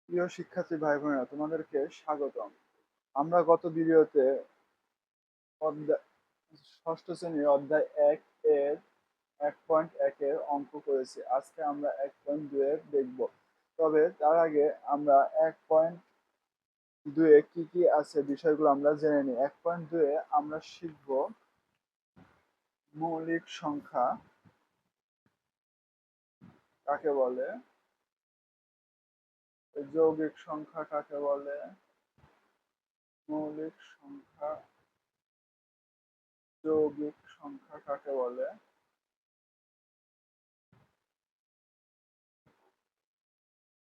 প্রিয় শিক্ষার্থী ভাই বোনেরা, তোমাদেরকে স্বাগতম। আমরা গত ভিডিওতে অধ্যায় ষষ্ঠ শ্রেণীর অধ্যায় 1 এর 1.1 এর অঙ্ক করেছি। আজকে আমরা 1.2 এর দেখব। তবে তার আগে আমরা 1.2 এ কি কি আছে বিষয়গুলো আমরা জেনে নিই। 1.2 এ আমরা শিখব মৌলিক সংখ্যা কাকে বলে, যৌগিক সংখ্যা কাকে বলে, মৌলিক সংখ্যা, যৌগিক সংখ্যা কাকে বলে,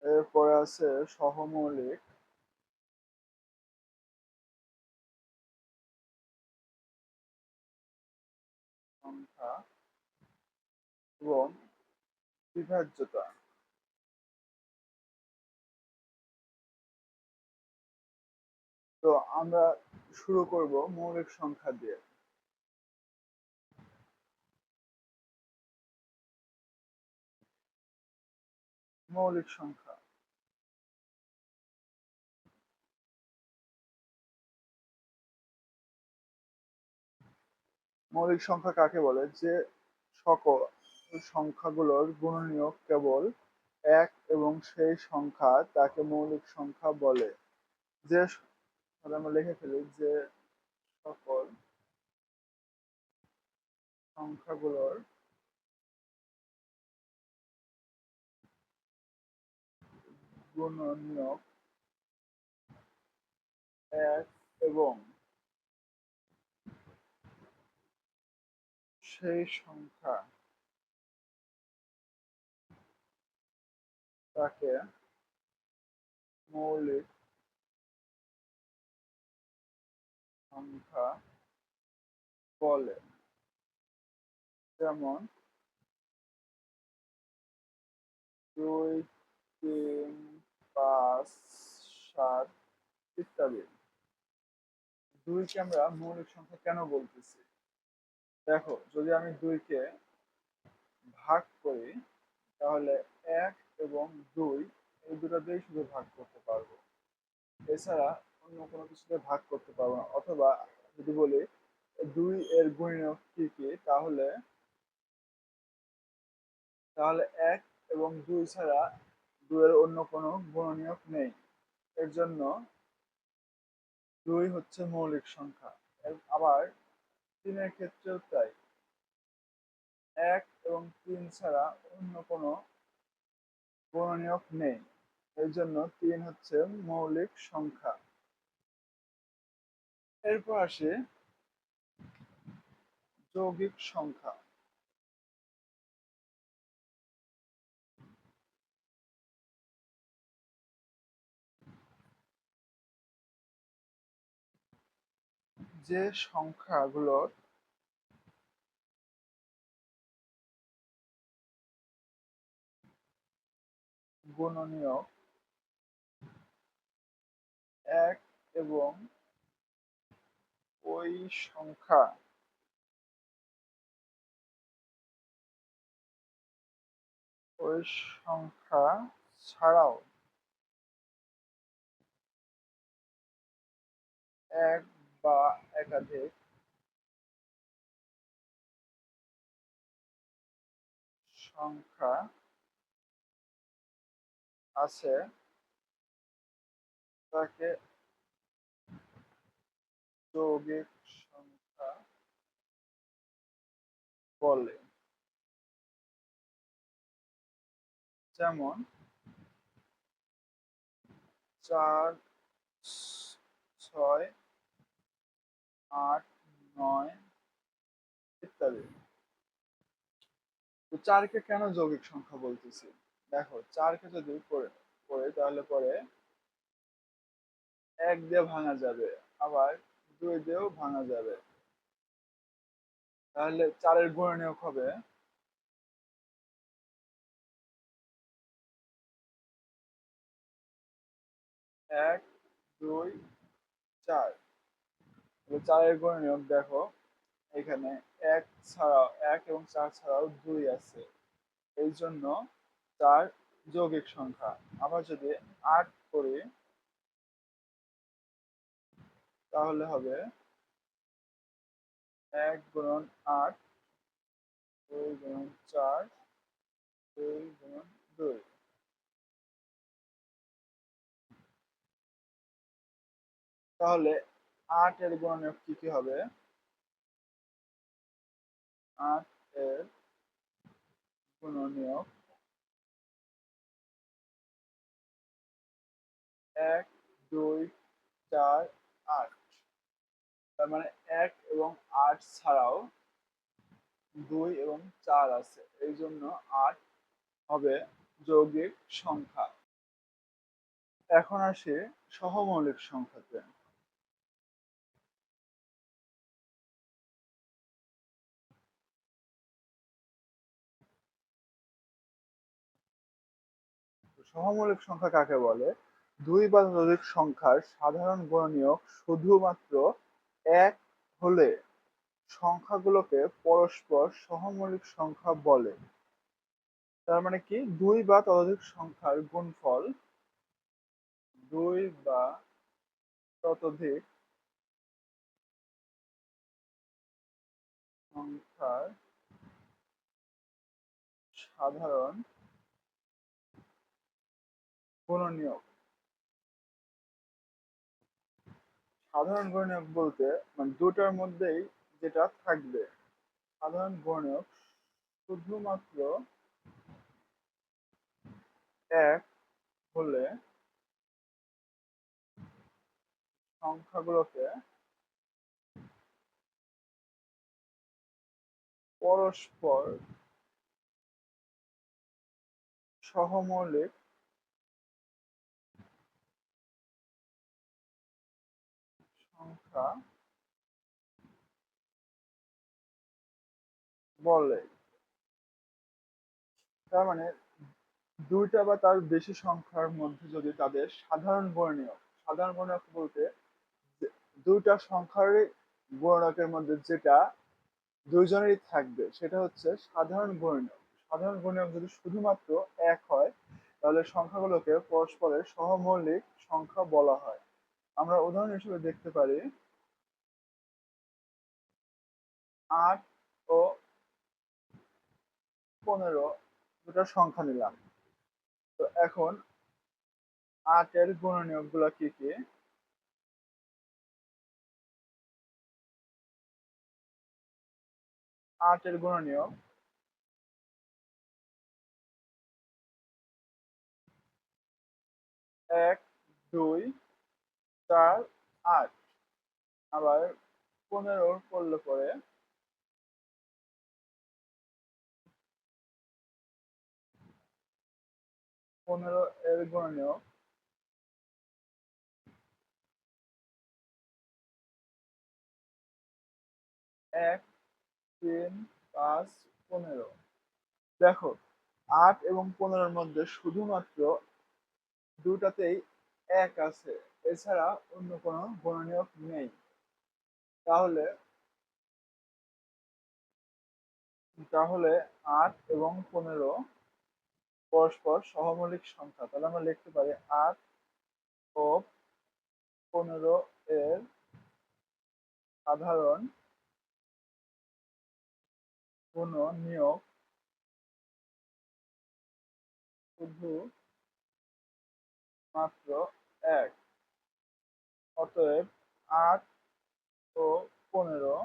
এরপরে আছে সহমৌলিক সংখ্যা এবং বিভাজ্যতা। তো আমরা শুরু করব মৌলিক সংখ্যা দিয়ে। মৌলিক সংখ্যা, মৌলিক সংখ্যা কাকে বলে? যে সকল সংখ্যাগুলোর গুণনীয়ক কেবল এক এবং সেই সংখ্যা তাকে মৌলিক সংখ্যা বলে। যে আমরা লিখে ফেলি, যে সকল সংখ্যাগুলোর গুণনীয়ক এক এবং সেই সংখ্যা তাকে মৌলিক সংখ্যা বলে। যেমন 2, 3, 5, 7 ইত্যাদি। 2 কে আমরা মৌলিক সংখ্যা কেন বলতেছি? দেখো, যদি আমি 2 কে ভাগ করি তাহলে 1 এবং 2 এই দুটো দিয়েই শুধু ভাগ করতে পারবো, এছাড়া অন্য কোনো কিছুতে ভাগ করতে পারবো না। অথবা যদি বলি 2 এর গুণনীয়ক কি কি, তাহলে তাহলে 1 এবং 2 ছাড়া 2 এর অন্য কোনো গুণনীয়ক নেই। এর জন্য 2 হচ্ছে মৌলিক সংখ্যা। আবার 3 এর ক্ষেত্রেও তাই। 1 এবং 3 ছাড়া অন্য কোনো গুণনীয়ক নেই। এর জন্য 3 হচ্ছে মৌলিক সংখ্যা। এরপর আসে যৌগিক সংখ্যা। যে সংখ্যাগুলোর গুণনীয়ক 1 এবং ওই সংখ্যা ওই সংখ্যা ছাড়াও এক বা একাধিক সংখ্যা আছে তাকে যৌগিক সংখ্যা বলে। যেমন 4, 6, 8, 9 ইত্যাদি। তো 4 কে কেন যৌগিক সংখ্যা বলতেছি? দেখো, 4 কে যদি পড়ে তাহলে পরে 1 দিয়ে ভাঙা যাবে, আবার 2 দিয়েও ভাঙা যাবে। তাহলে 4 এর গুণনীয়ক হবে 1, 2, 4। 4 এর গুণনীয়ক দেখো, এখানে 1 এবং 4 ছাড়াও 2 আছে। এই জন্য 4 যৌগিক সংখ্যা। আবার যদি 8 করি তাহলে হবে 1 গুণন 8, 2 গুণন 4, 2 গুণন 2। তাহলে 8 এর গুণনীয়ক কি কি হবে? 8 এর গুণনীয়ক 1, 2, 4, 8। তার মানে 1 এবং 8 ছাড়াও 2 এবং 4 আছে, এই জন্য 8 হবে যৌগিক সংখ্যা। এখন আসি সহমৌলিক সংখ্যাতে। সহমৌলিক সংখ্যা কাকে বলে? দুই বা ততোধিক সংখ্যার সাধারণ গুণনীয়ক শুধুমাত্র 1 হলে সংখ্যাগুলোকে পরস্পর সহমৌলিক সংখ্যা বলে। তার মানে কি, দুই বা ততোধিক সংখ্যার গুণফল, দুই বা ততোধিক সংখ্যার সাধারণ গুণনীয়ক। সাধারণ গুণনীয়ক বলতে মানে দুটার মধ্যেই যেটা থাকবে। সাধারণ গুণনীয়ক শুধুমাত্র 1 হলে সংখ্যাগুলোকে পরস্পর সহমৌলিক সংখ্যা বলে। তার মানে দুইটা বা তার বেশি সংখ্যার মধ্যে যদি তাদের সাধারণ গুণনীয়ক, সাধারণ গুণনীয়ক বলতে দুইটা সংখ্যার গুণনীয়কের মধ্যে যেটা দুইজনেরই থাকবে সেটা হচ্ছে সাধারণ গুণনীয়ক। সাধারণ গুণনীয়ক যদি শুধুমাত্র 1 হয় তাহলে সংখ্যাগুলোকে পরস্পরের সহমৌলিক সংখ্যা বলা হয়। আমরা উদাহরণ হিসেবে দেখতে পারি 8 ও 15 দুটো সংখ্যা নিলাম। তো এখন 8 এর গুণনীয়ক গুলা কি কি? 8 এর গুণনীয়ক 1, 2, 4, 8। আবার 15 করলে পরে 15 এর গুণনীয়ক 1, 3, 5, 15। দেখো 8 এবং 15 এর মধ্যে শুধুমাত্র দুটাতেই 1 আছে, এছাড়া অন্য কোনো গুণনীয়ক নেই। তাহলে তাহলে 8 এবং 15 পরস্পর সহমৌলিক সংখ্যা। তাহলে আমরা লিখতে পারি 8 ও 15 এর সাধারণ গুণনীয়ক শুধু মাত্র 1। অতএব 8 ও 15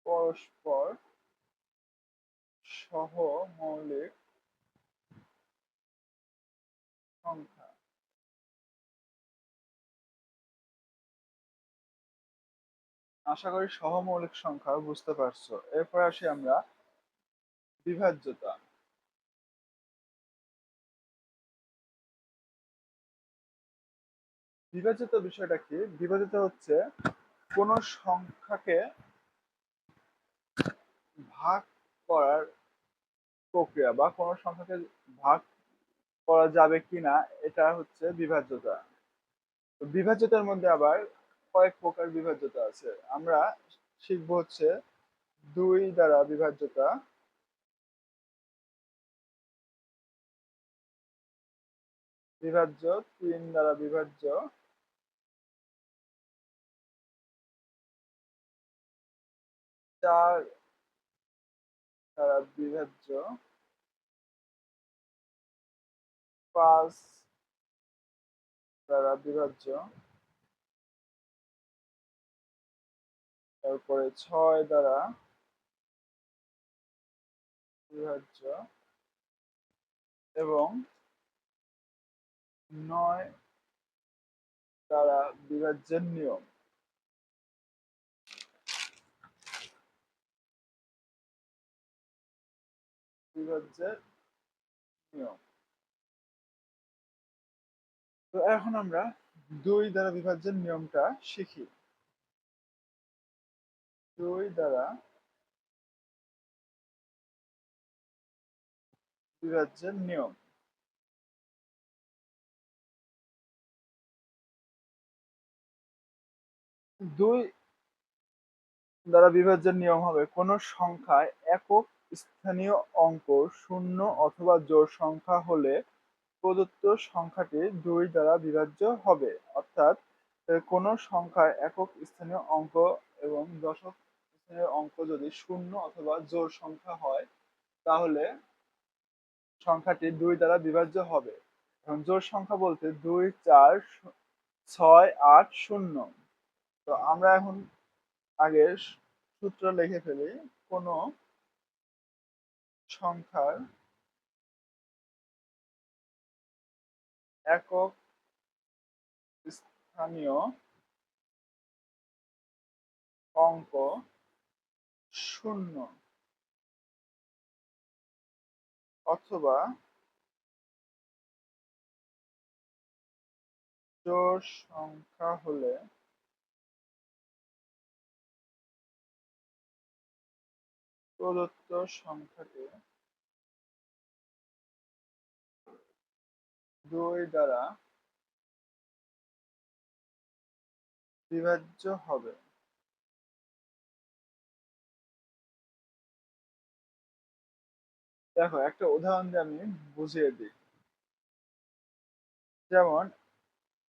পরস্পর সহমৌলিক সংখ্যা। আশা করি সহমৌলিক সংখ্যা বুঝতে পারছো। এরপর আসি আমরা বিভাজ্যতা। বিভাজ্যতা বিষয়টা কি? বিভাজ্যতা হচ্ছে কোন সংখ্যাকে ভাগ করার প্রক্রিয়া বা কোন সংখ্যাকে ভাগ করা যাবে কিনা, এটা হচ্ছে বিভাজ্যতা। তো বিভাজ্যতার মধ্যে আবার কয়েক প্রকার বিভাজ্যতা আছে। আমরা শিখবো হচ্ছে 2 দ্বারা বিভাজ্যতা বিভাজ্য, 3 দ্বারা বিভাজ্য, 4 দ্বারা বিভাজ্য, 5 দ্বারা বিভাজ্য, তারপরে 6 দ্বারা বিভাজ্য এবং 9 দ্বারা বিভাজ্যের নিয়ম। বিভাজ্যের নিয়ম। তো এখন আমরা 2 দ্বারা বিভাজ্যের নিয়মটা শিখি। 2 দ্বারা বিভাজ্যের নিয়ম। 2 দ্বারা বিভাজ্যের নিয়ম হবে কোন সংখ্যায় একক স্থানীয় অঙ্ক শূন্য অথবা জোড় সংখ্যা হলে প্রদত্ত সংখ্যাটি 2 দ্বারা বিভাজ্য হবে। অর্থাৎ কোন সংখ্যায় একক স্থানীয় অঙ্ক এবং দশক স্থানীয় অঙ্ক যদি শূন্য অথবা জোড় সংখ্যা হয় তাহলে সংখ্যাটি 2 দ্বারা বিভাজ্য হবে। এখন জোড় সংখ্যা বলতে 2, 4, 6, 8, 0। তো আমরা এখন আগে সূত্র লিখে ফেলি। কোন সংখ্যার একক স্থানীয় অঙ্ক শূন্য অথবা জোড় সংখ্যা হলে প্রদত্ত সংখ্যাটি 2 দ্বারা বিভাজ্য হবে। দেখো একটা উদাহরণ দিয়ে আমি বুঝিয়ে দিই। যেমন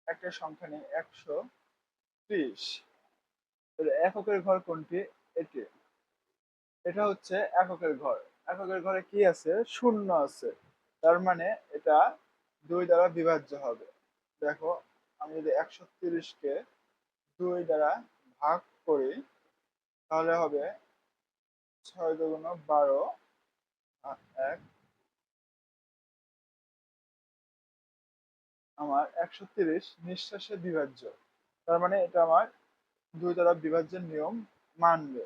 একটা সংখ্যা নেই 130। এককের ঘর কোনটি? এটি। এটা হচ্ছে এককের ঘর। এককের ঘরে কি আছে? শূন্য আছে। তার মানে এটা 2 দ্বারা বিভাজ্য হবে। দেখো আমি যদি 130কে 2 দ্বারা ভাগ করি তাহলে হবে 6 দুগুণ 12 আর 1 আমার 130 নিঃশ্বাসে বিভাজ্য। তার মানে এটা আমার 2 দ্বারা বিভাজ্যের নিয়ম মানবে।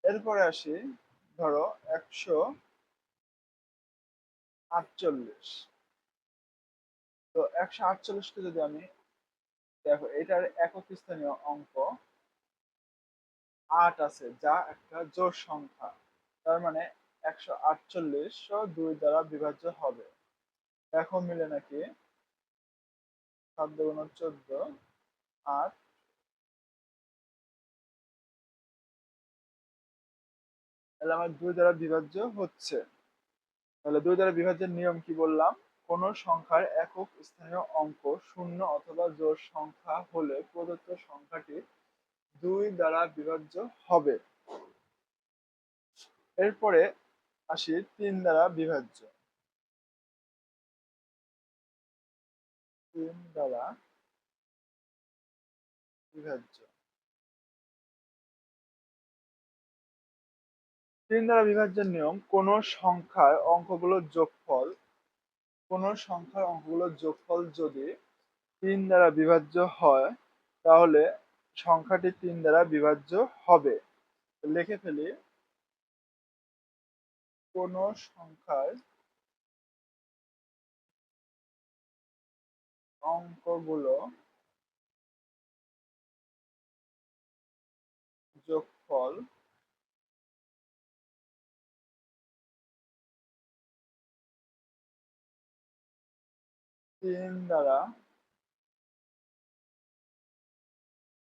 এরপরে আসি, ধরো 148। তো 148কে যদি আমি, দেখো এটার একক স্থানীয় অঙ্ক 8 আছে যা একটা জোড় সংখ্যা। তার মানে 148ও 2 দ্বারা বিভাজ্য হবে। দেখো মিলে নাকি? 7 দুগুণ 14, 8। তাহলে আমার 2 দ্বারা বিভাজ্য হচ্ছে। তাহলে 2 দ্বারা বিভাজ্যের নিয়ম কি বললাম? কোন সংখ্যার একক স্থানীয় অঙ্ক শূন্য অথবা জোড় সংখ্যা হলে প্রদত্ত সংখ্যাটি 2 দ্বারা বিভাজ্য হবে। এরপরে আসি 3 দ্বারা বিভাজ্য। 3 দ্বারা বিভাজ্য। 3 দ্বারা বিভাজ্যের নিয়ম কোন সংখ্যার অঙ্কগুলোর যোগফল, কোন সংখ্যার অঙ্কগুলোর যোগফল যদি 3 দ্বারা বিভাজ্য হয় তাহলে সংখ্যাটি 3 দ্বারা বিভাজ্য হবে। লিখে ফেলি, কোন সংখ্যার অঙ্কগুলো যোগফল 3 দ্বারা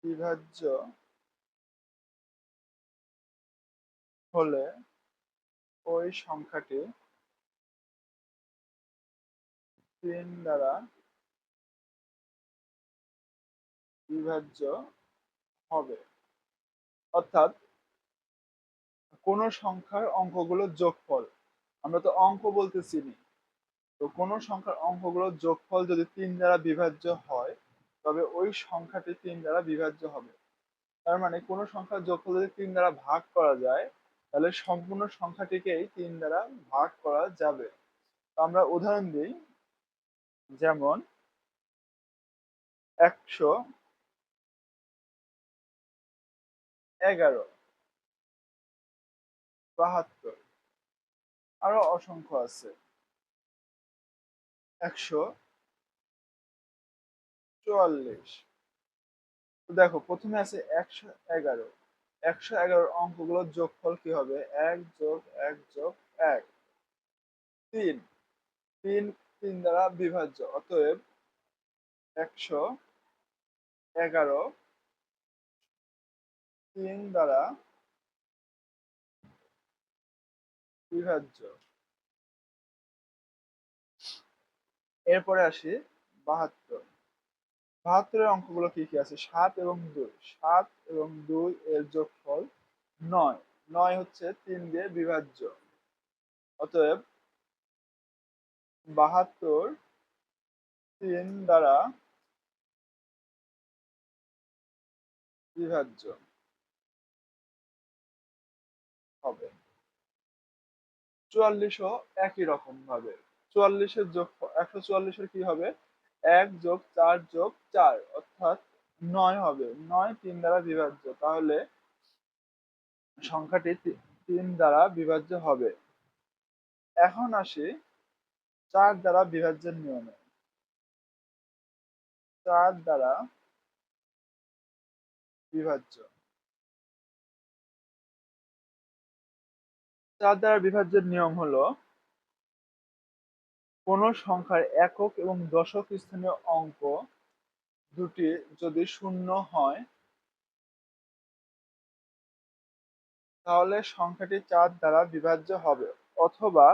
বিভাজ্য হলে ওই সংখ্যাটি 3 দ্বারা বিভাজ্য হবে। অর্থাৎ কোন সংখ্যার অঙ্কগুলোর যোগফল, আমরা তো অঙ্ক বলতে চিনি, তো কোন সংখ্যার অঙ্কগুলোর যোগফল যদি 3 দ্বারা বিভাজ্য হয় তবে ওই সংখ্যাটি 3 দ্বারা বিভাজ্য হবে। তার মানে কোন সংখ্যার যোগফল যদি 3 দ্বারা ভাগ করা যায় তাহলে সম্পূর্ণ সংখ্যাটিকেই 3 দ্বারা ভাগ করা যাবে। তো আমরা উদাহরণ দিই, যেমন 111, 72, আরো অসংখ্য আছে। 144। তো দেখো প্রথমে আছে 111। 111 অঙ্কগুলোর যোগফল কি হবে? 1 যোগ 1 যোগ 1, 3। 3 3 দ্বারা বিভাজ্য, অতএব 111 3 দ্বারা বিভাজ্য। এরপরে আসি 72। 72 এর অঙ্কগুলো কি কি আছে? 7 এবং 2। 7 এবং 2 এর যোগফল 9। 9 হচ্ছে 3 দিয়ে বিভাজ্য, অতএব 72 3 দ্বারা বিভাজ্য হবে। 44 ও একই রকম ভাবে। 44 এর যোগফল, 144 এর কি হবে? 1 যোগ 4 যোগ 4 অর্থাৎ 9 হবে। 9 3 দ্বারা বিভাজ্য, তাহলে সংখ্যাটি 3 দ্বারা বিভাজ্য হবে। এখন আসি 4 দ্বারা বিভাজ্যের নিয়মে। 4 দ্বারা বিভাজ্য। 4 দ্বারা বিভাজ্যের নিয়ম হলো, কোন সংখ্যার একক এবং দশক স্থানীয় অঙ্ক দুটি যদি শূন্য হয় তাহলে সংখ্যাটি 4 দ্বারা বিভাজ্য হবে। অথবা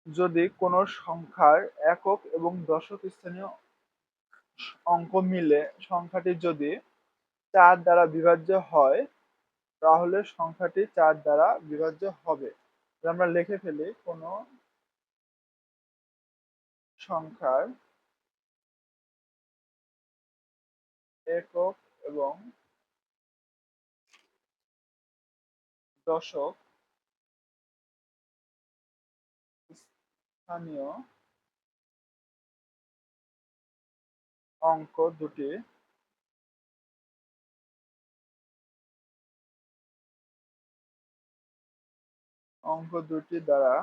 যদি কোন সংখ্যার একক এবং দশক স্থানীয় অঙ্ক মিলে সংখ্যাটি যদি 4 দ্বারা বিভাজ্য হয় তাহলে সংখ্যাটি 4 দ্বারা বিভাজ্য হবে। আমরা লিখে ফেলি, কোন সংখ্যার একক এবং দশক স্থানীয় অঙ্ক দুটি দ্বারা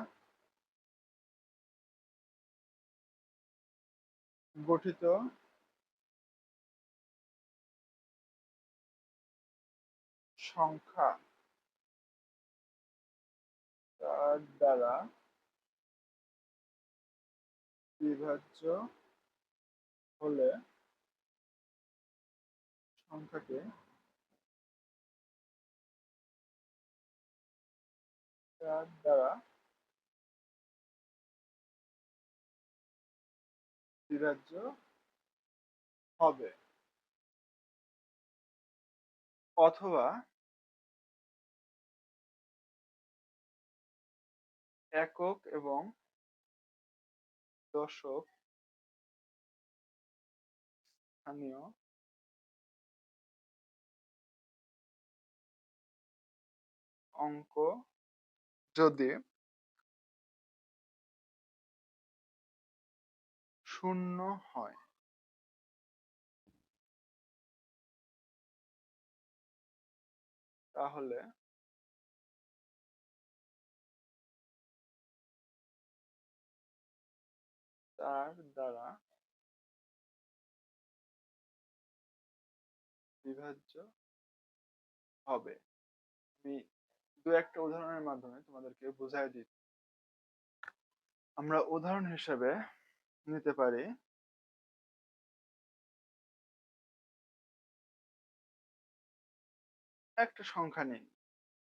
গঠিত সংখ্যা 4 দ্বারা বিভাজ্য হলে সংখ্যাটি 4 দ্বারা বিভাজ্য হবে। অথবা একক এবং দশক স্থানীয় অঙ্ক যদি শূন্য হয় তাহলে তার দ্বারা বিভাজ্য হবে। আমি দু একটা উদাহরণের মাধ্যমে তোমাদেরকে বুঝাই দিই। আমরা উদাহরণ হিসেবে নিতে পারি, একটা সংখ্যা নিই,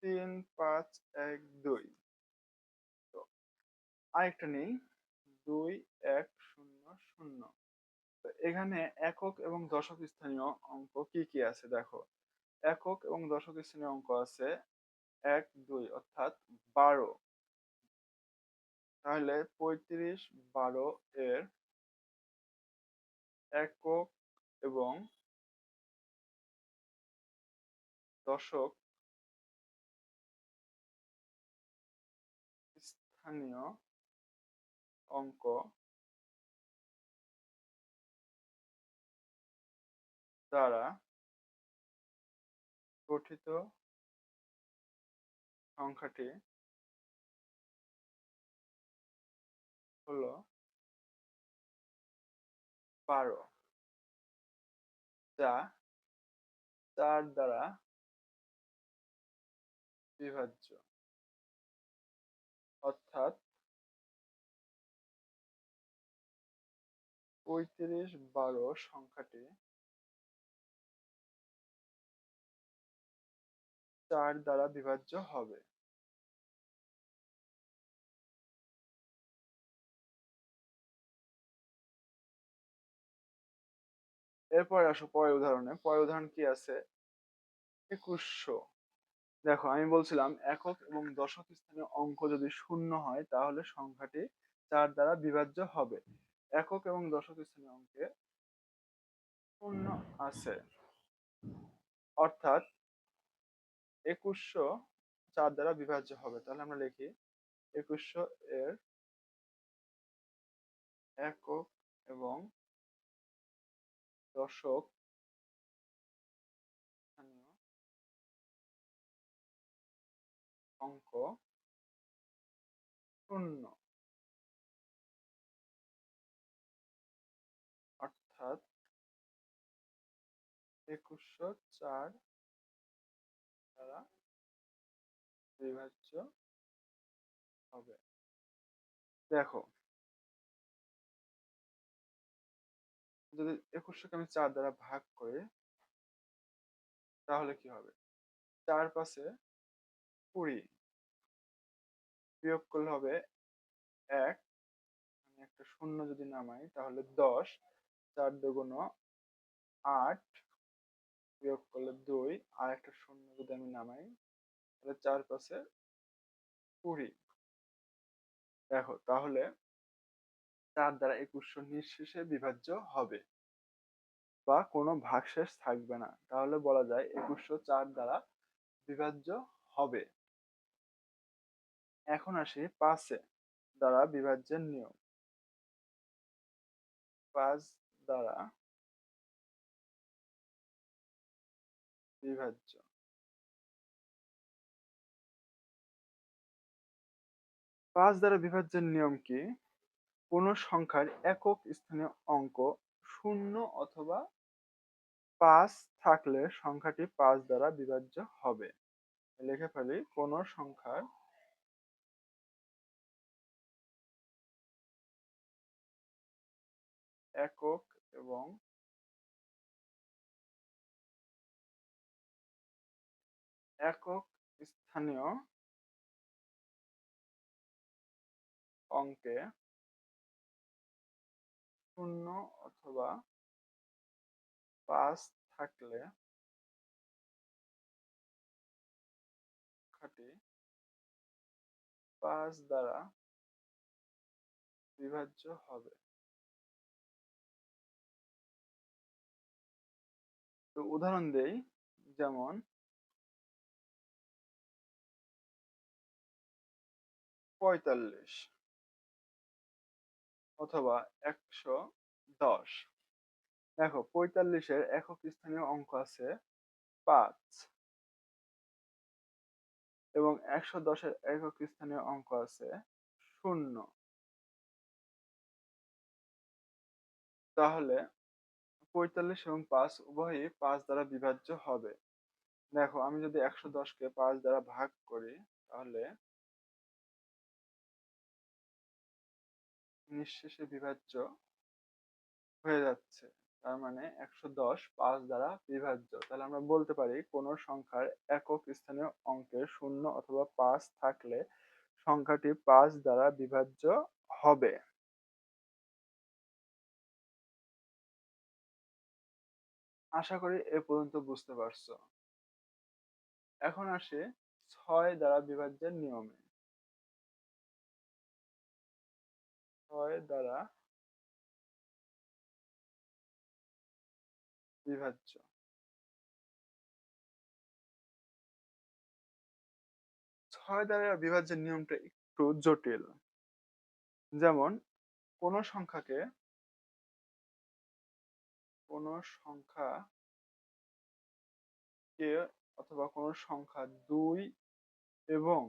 3, 5, 1, 2। তো আরেকটা নেই 2, 1, 0, 0। তো এখানে একক এবং দশক স্থানীয় অঙ্ক কি কি আছে দেখো। একক এবং দশক স্থানীয় অঙ্ক আছে 1, 2 অর্থাৎ 12। তাহলে 35, 12 এর একক এবং দশক স্থানীয় অঙ্ক দ্বারা গঠিত সংখ্যাটি হলো 12, যা 4 দ্বারা বিভাজ্য। অর্থাৎ 35, 12 সংখ্যাটি 4 দ্বারা বিভাজ্য হবে। এরপর আসো পরের উদাহরণে। পরের উদাহরণ কি আছে? 2100। দেখো আমি বলছিলাম একক এবং দশক স্থানীয় অঙ্ক যদি শূন্য হয় তাহলে সংখ্যাটি 4 দ্বারা বিভাজ্য হবে। একক এবং দশক স্থানীয় অঙ্কে শূন্য আছে, অর্থাৎ 2100 4 দ্বারা বিভাজ্য হবে। তাহলে আমরা লিখি 2100 এর একক এবং দশক স্থানীয় অঙ্ক শূন্য, অর্থাৎ 2100 4 দ্বারা বিভাজ্য হবে। দেখো যদি 2100 কে আমি 4 দ্বারা ভাগ করি তাহলে কি হবে? 4 5 20, বিয়োগ করলে হবে 1, আমি একটা শূন্য যদি নামাই তাহলে 10, 4 দুগুণ 8, বিয়োগ করলে 2, আর একটা শূন্য যদি আমি নামাই তাহলে 4 5 20। দেখো তাহলে 4 দ্বারা 2100 নিঃশেষে বিভাজ্য হবে বা কোনো ভাগশেষ থাকবে না। তাহলে বলা যায় 2100 4 দ্বারা বিভাজ্য হবে। এখন আসি 5 দ্বারা বিভাজ্যের নিয়ম। 5 দ্বারা বিভাজ্য। 5 দ্বারা বিভাজ্যের নিয়ম কি? কোন সংখ্যার একক স্থানীয় অঙ্ক শূন্য অথবা 5 থাকলে সংখ্যাটি 5 দ্বারা বিভাজ্য হবে। লিখে ফেলি, কোন সংখ্যার একক এবং একক স্থানীয় অঙ্কে শূন্য অথবা 5 থাকলে সংখ্যাটি 5 দ্বারা বিভাজ্য হবে। তো উদাহরণ দেই, যেমন 45 অথবা 110। দেখো 45 এর একক স্থানীয় অঙ্ক আছে 5 এবং 110 এর একক স্থানীয় অঙ্ক আছে 0। তাহলে 45 এবং 5 উভয়ই 5 দ্বারা বিভাজ্য হবে। দেখো আমি যদি 110 কে 5 দ্বারা ভাগ করি তাহলে নিঃশেষে বিভাজ্য হয়ে যাচ্ছে। তার মানে 110 5 দ্বারা বিভাজ্য। তাহলে আমরা বলতে পারি কোনো সংখ্যার একক স্থানীয় অঙ্কে 0 অথবা 5 থাকলে সংখ্যাটি 5 দ্বারা বিভাজ্য হবে। আশা করি এ পর্যন্ত বুঝতে পারছো। এখন আসি 6 দ্বারা বিভাজ্যের নিয়মে। 6 দ্বারা বিভাজ্য। 6 দ্বারা বিভাজ্যের নিয়মটা একটু জটিল। যেমন কোনো সংখ্যাকে কোনো সংখ্যাকে অথবা কোনো সংখ্যা 2 এবং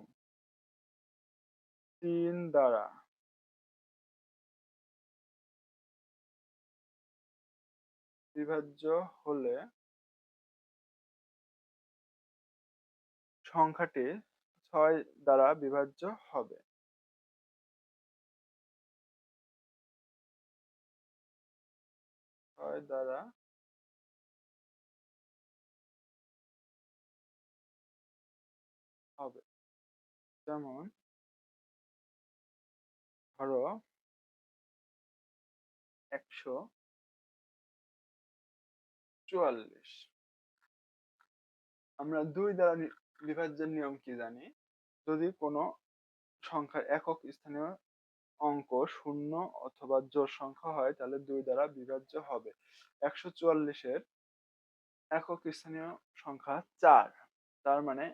3 দ্বারা বিভাজ্য হলে সংখ্যাটি 6 দ্বারা বিভাজ্য হবে। 6 দ্বারা হবে। যেমন ধরো 144। আমরা 2 দ্বারা বিভাজ্যের নিয়ম কি জানি? যদি কোনো সংখ্যার একক স্থানীয় অঙ্ক শূন্য অথবা জোড় সংখ্যা হয় তাহলে 2 দ্বারা বিভাজ্য হবে। 144 এর একক স্থানীয় সংখ্যা 4, তার মানে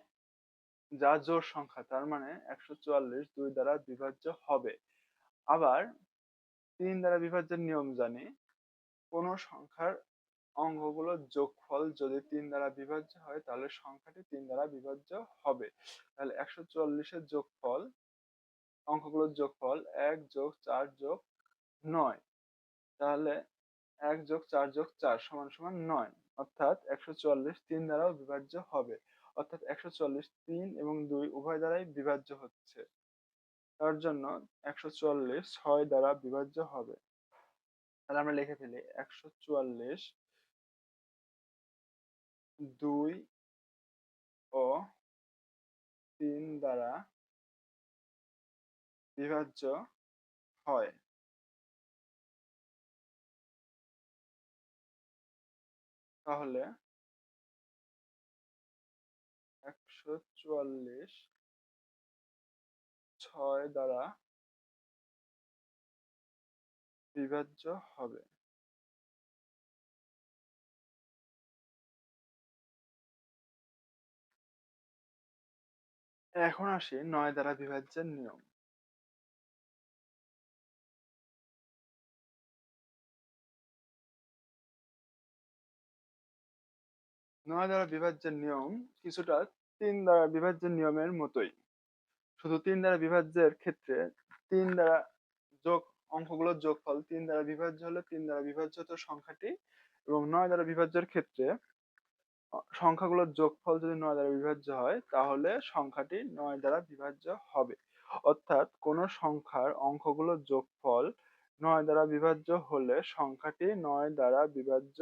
যা জোড় সংখ্যা, তার মানে 144 2 দ্বারা বিভাজ্য হবে। আবার 3 দ্বারা বিভাজ্যের নিয়ম জানি, কোন সংখ্যার অঙ্কগুলোর যোগফল যদি 3 দ্বারা বিভাজ্য হয় তাহলে সংখ্যাটি 3 দ্বারা বিভাজ্য হবে। তাহলে 144 এর যোগফল, অঙ্কগুলোর যোগফল 1 যোগ 4 যোগ 9, তাহলে 1 যোগ 4 যোগ 4 সমান সমান 9, অর্থাৎ 144 3 দ্বারাও বিভাজ্য হবে। অর্থাৎ 144 3 এবং 2 উভয় দ্বারাই বিভাজ্য হচ্ছে, তার জন্য 144 6 দ্বারা বিভাজ্য হবে। তাহলে আমরা লিখে ফেলি 144 2 ও 3 দ্বারা বিভাজ্য হয়। তাহলে 144 6 দ্বারা বিভাজ্য হবে। এখন আসি 9 দ্বারা বিভাজ্যের নিয়ম। 9 দ্বারা বিভাজ্যের নিয়ম কিছুটা 3 দ্বারা বিভাজ্যের নিয়মের মতোই, শুধু 3 দ্বারা বিভাজ্যের ক্ষেত্রে 3 দ্বারা যোগ, অঙ্কগুলোর যোগফল 3 দ্বারা বিভাজ্য হলে 3 দ্বারা বিভাজ্য হতো সংখ্যাটি, এবং 9 দ্বারা বিভাজ্যের ক্ষেত্রে সংখ্যাগুলোর যোগফল যদি 9 দ্বারা বিভাজ্য হয় তাহলে সংখ্যাটি 9 দ্বারা বিভাজ্য হবে। অর্থাৎ কোন সংখ্যার অঙ্কগুলোর যোগফল 9 দ্বারা বিভাজ্য হলে সংখ্যাটি 9 দ্বারা বিভাজ্য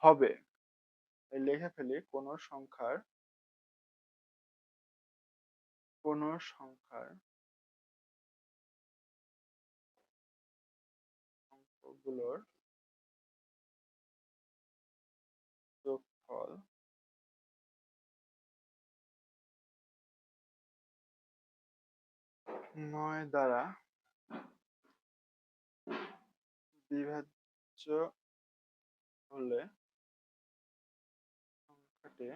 হবে। লিখে ফেলি কোন সংখ্যার অঙ্কগুলোর যোগফল 9 দ্বারা বিভাজ্য হলে সংখ্যাটি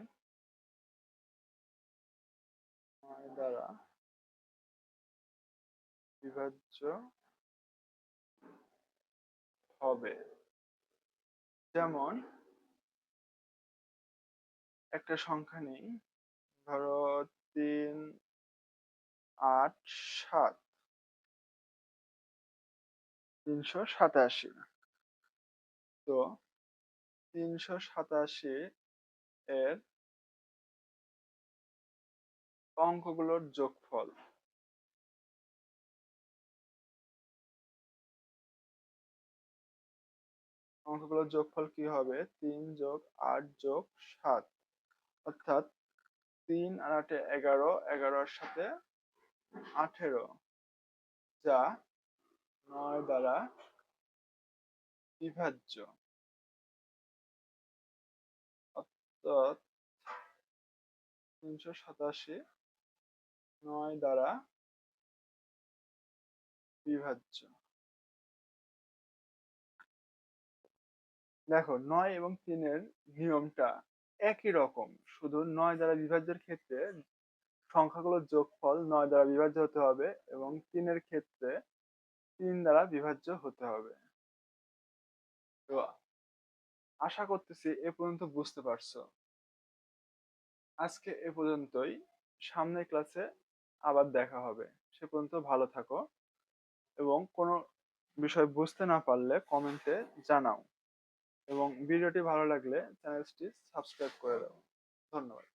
9 দ্বারা বিভাজ্য হবে। যেমন একটা সংখ্যা নেই, ধরো 3 8 7 387। তো 387 এর অঙ্কগুলোর যোগফল, অঙ্কগুলোর যোগফল কি হবে? 3 যোগ 8 যোগ 7, অর্থাৎ 3 আর 8 11, 11 এর সাথে 18, যা 9 দ্বারা বিভাজ্য। অর্থাৎ 387 9 দ্বারা বিভাজ্য। দেখো 9 এবং 3 এর নিয়মটা একই রকম, শুধু 9 দ্বারা বিভাজ্যের ক্ষেত্রে সংখ্যাগুলোর যোগফল 9 দ্বারা বিভাজ্য হতে হবে এবং 3 এর ক্ষেত্রে 3 দ্বারা বিভাজ্য হতে হবে। তো আশা করতেছি এ পর্যন্ত বুঝতে পারছো। আজকে এ পর্যন্তই, সামনের ক্লাসে আবার দেখা হবে। সে পর্যন্ত ভালো থাকো এবং কোনো বিষয় বুঝতে না পারলে কমেন্টে জানাও এবং ভিডিওটি ভালো লাগলে চ্যানেলটি সাবস্ক্রাইব করে দাও। ধন্যবাদ।